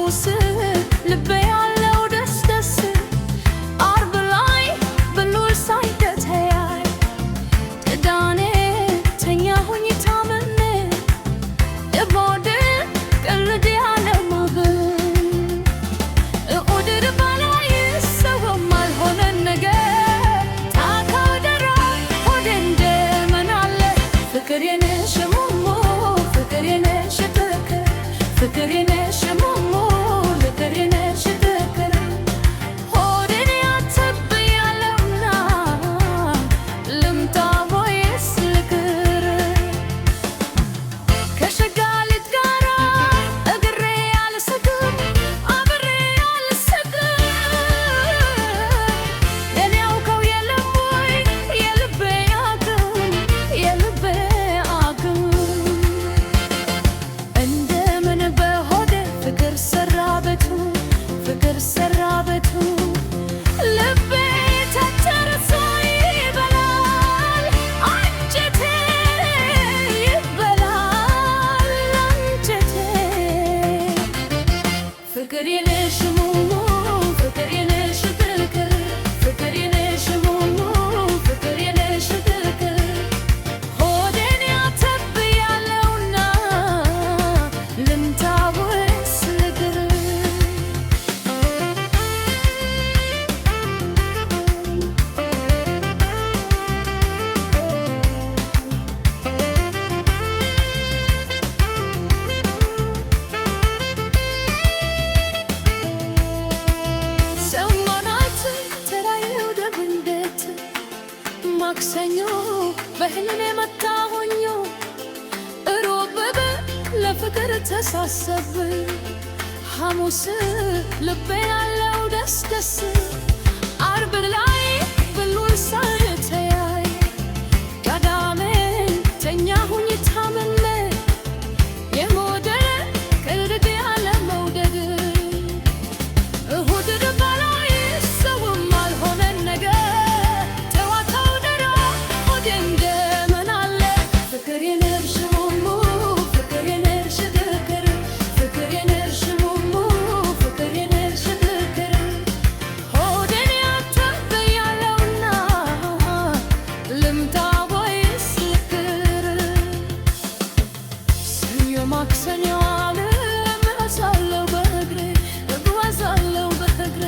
ሐሙስ ልቤ ያለው ደስ ደስ አርብ ላይ ብንውል ሳይተያይ ቅዳሜ ተኛሁኝ ታምሜ እሁድ ቀልድ ያለማህል እሁድ በላይ ሰው ማልሆነን ነገር ታካው ደራ ሆዴ እንደምን አለ ፍቅር የነሽ ሙሙ ፍቅር የነሽ ፍቅር ፍቅር የነሽ ሙሙ ፍቅር የነሽ ፍቅር ሆዴን ያተብያለሁና ልምጣ ወይስ ልቅር ከሸጋ ልጅ ጋራ እግሬ አልሰግር አብሬ አልሰግር እኔ ያውቀው የለም ወይ የልቤ አቅም የልቤ አቅም እንደምን በሆዴ ፍቅር ሰራ ቤቱ ፍቅር ሰራ ቤቱ ልቤ ተጨርሶ ይበላል አንጀቴ ይበላል አንጀቴ ፍቅር የነሽ ሙሙ ፍቅር የነሽ ፍቅር ፍቅር የነሽ ሙሙ ፍቅር የነሽ ፍቅር ሆዴን ያተብያለሁና ልምጣ ወይስ ልቅር ሰሞናት ተለያዩ ደግንዴት ማክሰኞ በህልሜ መጣሁኝ እሮብ ለፍቅር ተሳሰብ ሐሙስ ልቤ ያለው ደስ ደስ አርብ ላይ ብንውል ሳንተያይ ቅዳሜ ተኛሁኝ ታምሜ የሆዴ ቀልድ ያለመውደድ እሁድ በላይ ሰው ማልሆነን ነገር ጨዋታው ደራ ሆዴ እንደምን አለ ፍቅር የነሽ ሙሙ ፍቅር የነሽ ፍቅር ፍቅር የነሽ ሙሙ ፍቅር የነሽ ፍቅር ሆዴን ያተብያለሁና ልምጣ ወይስ ልቅር ሰኞ ማክሰኞ እጓዛለሁ በእግሬ እጓዛለሁ በእግሬ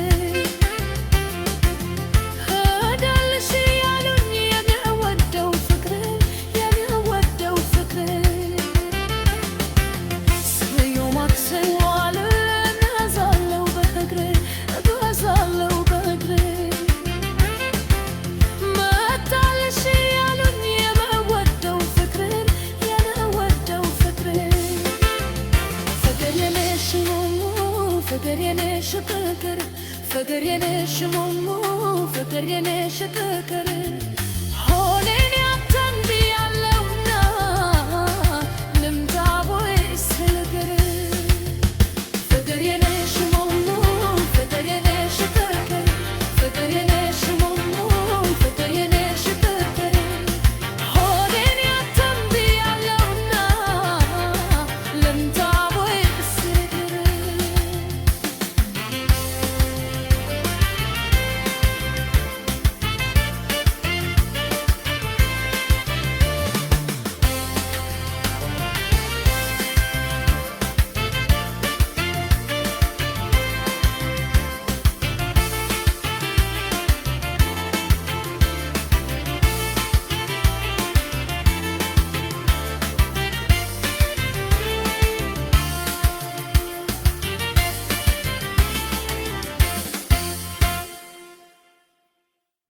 እሄዳለሽ ያሉኝ የሚወደው ፍቅሬ የሚወደው ፍቅሬ ሰኞ ማክሰኞ እጓዛለሁ በእግሬ እጓዛለሁ በእግሬ መጣልሽ ያሉኝ የሚወደው ፍቅሬ የሚወደው ፍቅሬ ፍቅር የነሽ ሙሙ ፍቅር የነሽ ፍቅር ፍቅር የነሽ ሙሙ ፍቅር የነሽ ፍቅር